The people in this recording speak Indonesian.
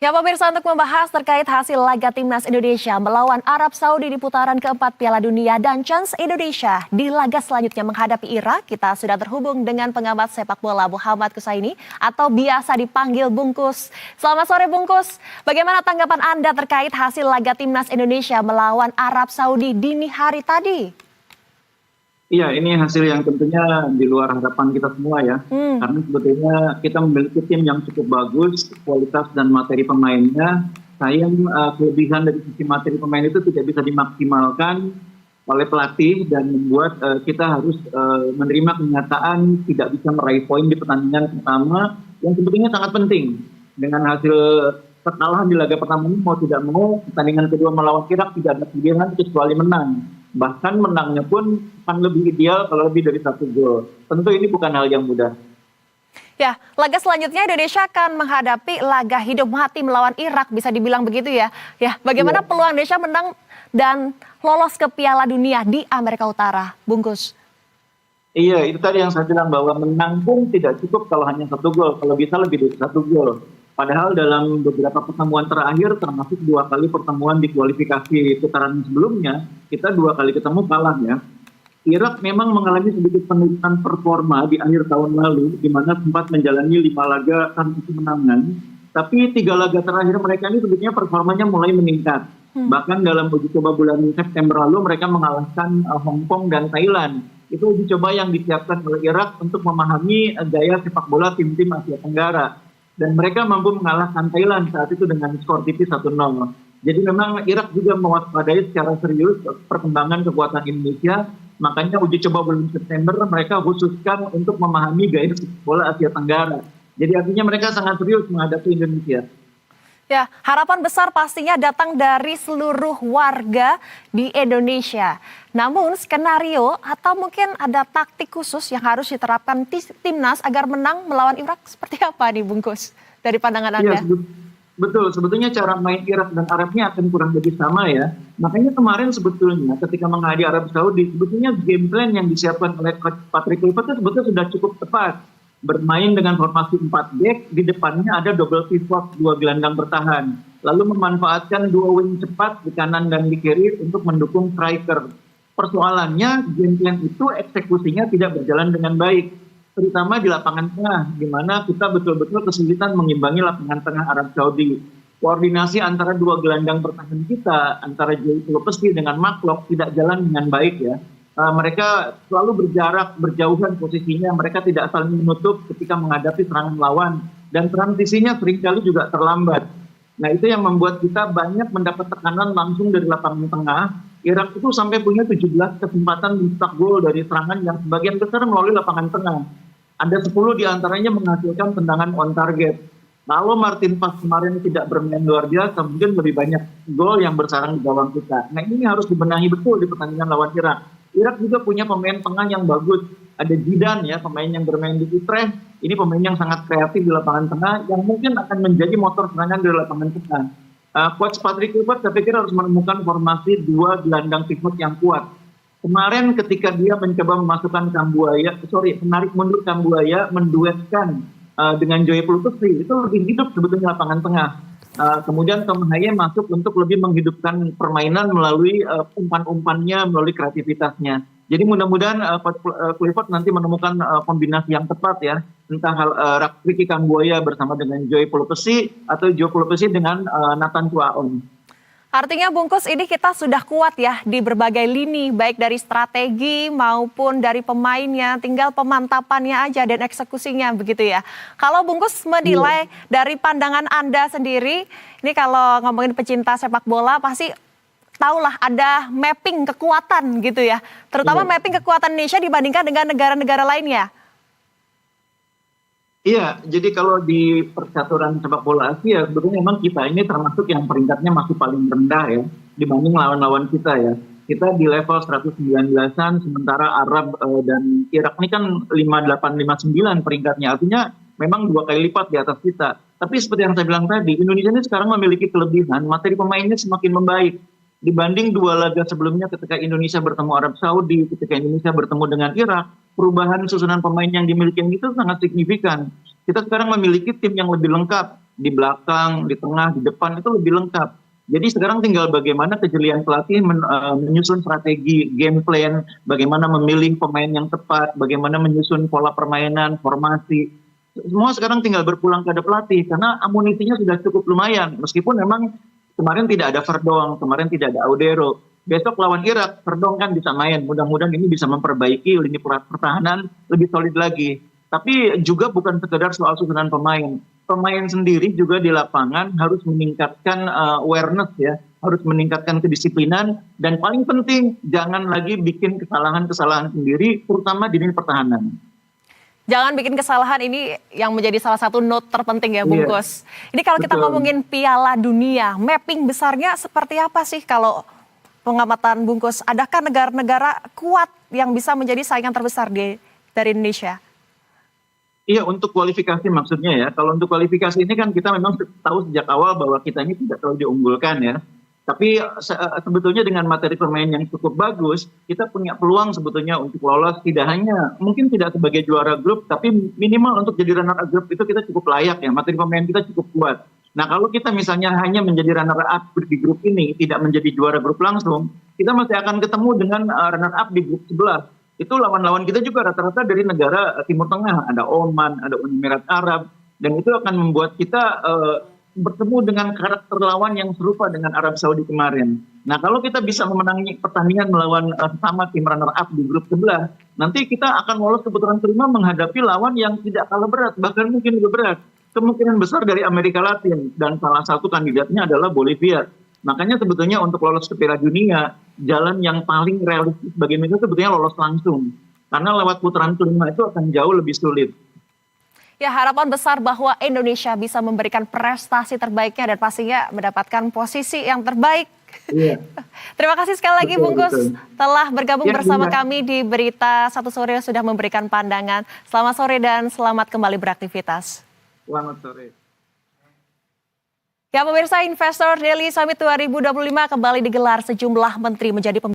Ya pemirsa, untuk membahas terkait hasil laga timnas Indonesia melawan Arab Saudi di putaran keempat Piala Dunia dan chance Indonesia di laga selanjutnya menghadapi Irak, kita sudah terhubung dengan pengamat sepak bola Muhammad Kusaini atau biasa dipanggil Bungkus. Selamat sore Bungkus, bagaimana tanggapan Anda terkait hasil laga timnas Indonesia melawan Arab Saudi dini hari tadi? Iya, ini hasil yang tentunya di luar harapan kita semua ya. Karena sebetulnya kita memiliki tim yang cukup bagus, kualitas dan materi pemainnya. Sayang kelebihan dari sisi materi pemain itu tidak bisa dimaksimalkan oleh pelatih dan membuat kita harus menerima kenyataan tidak bisa meraih poin di pertandingan pertama yang sebetulnya sangat penting. Dengan hasil kekalahan di laga pertama ini mau tidak mau pertandingan kedua melawan Irak tidak ada pilihan kecuali menang. Bahkan menangnya pun akan lebih ideal kalau lebih dari 1 gol. Tentu ini bukan hal yang mudah. Ya, laga selanjutnya Indonesia akan menghadapi laga hidup mati melawan Irak, bisa dibilang begitu ya. Ya, bagaimana peluang Indonesia menang dan lolos ke Piala Dunia di Amerika Utara, Bungkus? Iya, itu tadi yang saya bilang bahwa menang pun tidak cukup kalau hanya 1 gol. Kalau bisa lebih dari 1 gol. Padahal dalam beberapa pertemuan terakhir, termasuk 2 kali pertemuan di kualifikasi putaran sebelumnya, kita 2 kali ketemu kalah ya. Irak memang mengalami sedikit penurunan performa di akhir tahun lalu, di mana sempat menjalani 5 laga tanpa kemenangan. Tapi 3 laga terakhir mereka ini sebetulnya performanya mulai meningkat. Bahkan dalam uji coba bulan September lalu mereka mengalahkan Hong Kong dan Thailand. Itu uji coba yang disiapkan oleh Irak untuk memahami gaya sepak bola tim-tim Asia Tenggara. Dan mereka mampu mengalahkan Thailand saat itu dengan skor tipis 1-0. Jadi memang Irak juga mewaspadai secara serius perkembangan kekuatan Indonesia. Makanya uji coba bulan September mereka khususkan untuk memahami gaya sepak bola Asia Tenggara. Jadi artinya mereka sangat serius menghadapi Indonesia. Ya, harapan besar pastinya datang dari seluruh warga di Indonesia. Namun skenario atau mungkin ada taktik khusus yang harus diterapkan timnas agar menang melawan Irak seperti apa nih Bungkus dari pandangan Anda? Iya, betul. Sebetulnya cara main Irak dan Arabnya akan kurang lebih sama ya. Makanya kemarin sebetulnya ketika menghadapi Arab Saudi, sebetulnya game plan yang disiapkan oleh Patrick Kluivert itu sebetulnya sudah cukup tepat. Bermain dengan formasi 4 back, di depannya ada double pivot 2 gelandang bertahan. Lalu memanfaatkan 2 wing cepat di kanan dan di kiri untuk mendukung striker. Persoalannya game plan itu eksekusinya tidak berjalan dengan baik. Terutama di lapangan tengah, di mana kita betul-betul kesulitan mengimbangi lapangan tengah Arab Saudi. Koordinasi antara 2 gelandang bertahan kita, antara Joy Pelopesti dengan Maklok tidak jalan dengan baik ya. Mereka selalu berjarak, berjauhan posisinya, mereka tidak saling menutup ketika menghadapi serangan lawan, dan transisinya seringkali juga terlambat. Nah itu yang membuat kita banyak mendapat tekanan langsung dari lapangan tengah. Irak itu sampai punya 17 kesempatan mencetak gol dari serangan yang sebagian besar melalui lapangan tengah. Ada 10 diantaranya menghasilkan tendangan on target. Kalau Martin Pas kemarin tidak bermain luar biasa, mungkin lebih banyak gol yang bersarang di gawang kita. Nah ini harus dibenahi betul di pertandingan lawan Irak. Irak juga punya pemain tengah yang bagus. Ada Zidane ya, pemain yang bermain di Utrecht. Ini pemain yang sangat kreatif di lapangan tengah yang mungkin akan menjadi motor serangan di lapangan tengah. Coach Patrick Kluivert saya pikir harus menemukan formasi 2 gelandang pivot yang kuat. Kemarin ketika dia mencoba memasukkan menarik mundur Kambuaya, menduetkan dengan Joy Pelopesti, itu lebih hidup sebetulnya lapangan tengah. Kemudian Tom Haye masuk untuk lebih menghidupkan permainan melalui umpan-umpannya, melalui kreativitasnya. Jadi mudah-mudahan Kluivert nanti menemukan kombinasi yang tepat ya. Entah Ricky Kambuaya bersama dengan Joy Pelopesti atau Joy Pelopesti dengan Nathan Chuaon. Artinya Bungkus ini kita sudah kuat ya di berbagai lini, baik dari strategi maupun dari pemainnya, tinggal pemantapannya aja dan eksekusinya begitu ya. Kalau Bungkus menilai dari pandangan Anda sendiri, ini kalau ngomongin pecinta sepak bola pasti tahulah ada mapping kekuatan gitu ya. Terutama mapping kekuatan Indonesia dibandingkan dengan negara-negara lainnya. Iya, jadi kalau di percaturan sepak bola Asia, sebetulnya memang kita ini termasuk yang peringkatnya masih paling rendah ya, dibanding lawan-lawan kita ya. Kita di level 119-an, sementara Arab dan Irak ini kan 58, 59 peringkatnya. Artinya memang 2 kali lipat di atas kita. Tapi seperti yang saya bilang tadi, Indonesia ini sekarang memiliki kelebihan, materi pemainnya semakin membaik. Dibanding 2 laga sebelumnya ketika Indonesia bertemu Arab Saudi, ketika Indonesia bertemu dengan Irak, perubahan susunan pemain yang dimiliki itu sangat signifikan. Kita sekarang memiliki tim yang lebih lengkap. di belakang, di tengah, di depan itu lebih lengkap. Jadi sekarang tinggal bagaimana kejelian pelatih menyusun strategi, game plan, bagaimana memilih pemain yang tepat, bagaimana menyusun pola permainan, formasi. Semua sekarang tinggal berpulang pada pelatih karena amunisinya sudah cukup lumayan. Meskipun memang kemarin tidak ada Verdong, kemarin tidak ada Audero. Besok lawan Irak, Verdong kan bisa main. Mudah-mudahan ini bisa memperbaiki lini pertahanan lebih solid lagi. Tapi juga bukan sekedar soal susunan pemain. Pemain sendiri juga di lapangan harus meningkatkan awareness ya, harus meningkatkan kedisiplinan dan paling penting jangan lagi bikin kesalahan-kesalahan sendiri, terutama di lini pertahanan. Jangan bikin kesalahan, ini yang menjadi salah satu note terpenting ya Bungkus. Ini kalau kita Betul. ngomongin Piala Dunia, mapping besarnya seperti apa sih kalau pengamatan Bungkus? Adakah negara-negara kuat yang bisa menjadi saingan terbesar dari Indonesia? Iya, untuk kualifikasi maksudnya ya. Kalau untuk kualifikasi ini kan kita memang tahu sejak awal bahwa kita ini tidak terlalu diunggulkan ya. Tapi sebetulnya dengan materi permain yang cukup bagus, kita punya peluang sebetulnya untuk lolos, tidak hanya mungkin tidak sebagai juara grup, tapi minimal untuk jadi runner up grup itu kita cukup layak ya, materi pemain kita cukup kuat. Nah kalau kita misalnya hanya menjadi runner up di grup ini, tidak menjadi juara grup langsung, kita masih akan ketemu dengan runner up di grup sebelah. Itu lawan-lawan kita juga rata-rata dari negara Timur Tengah, ada Oman, ada Uni Emirat Arab, dan itu akan membuat kita bertemu dengan karakter lawan yang serupa dengan Arab Saudi kemarin. Nah kalau kita bisa memenangi pertandingan melawan sama tim runner up di grup sebelah, nanti kita akan lolos ke putaran kelima menghadapi lawan yang tidak kalah berat, bahkan mungkin lebih berat. Kemungkinan besar dari Amerika Latin, dan salah satu kandidatnya adalah Bolivia. Makanya sebetulnya untuk lolos ke Piala Dunia, jalan yang paling realistis bagi mereka sebetulnya lolos langsung. Karena lewat putaran kelima itu akan jauh lebih sulit. Ya, harapan besar bahwa Indonesia bisa memberikan prestasi terbaiknya dan pastinya mendapatkan posisi yang terbaik. Iya. Terima kasih sekali lagi Bungkus telah bergabung bersama kami di Berita Satu Sore, sudah memberikan pandangan. Selamat sore dan selamat kembali beraktivitas. Selamat sore. Ya pemirsa, Investor Daily Summit 2025 kembali digelar, sejumlah menteri menjadi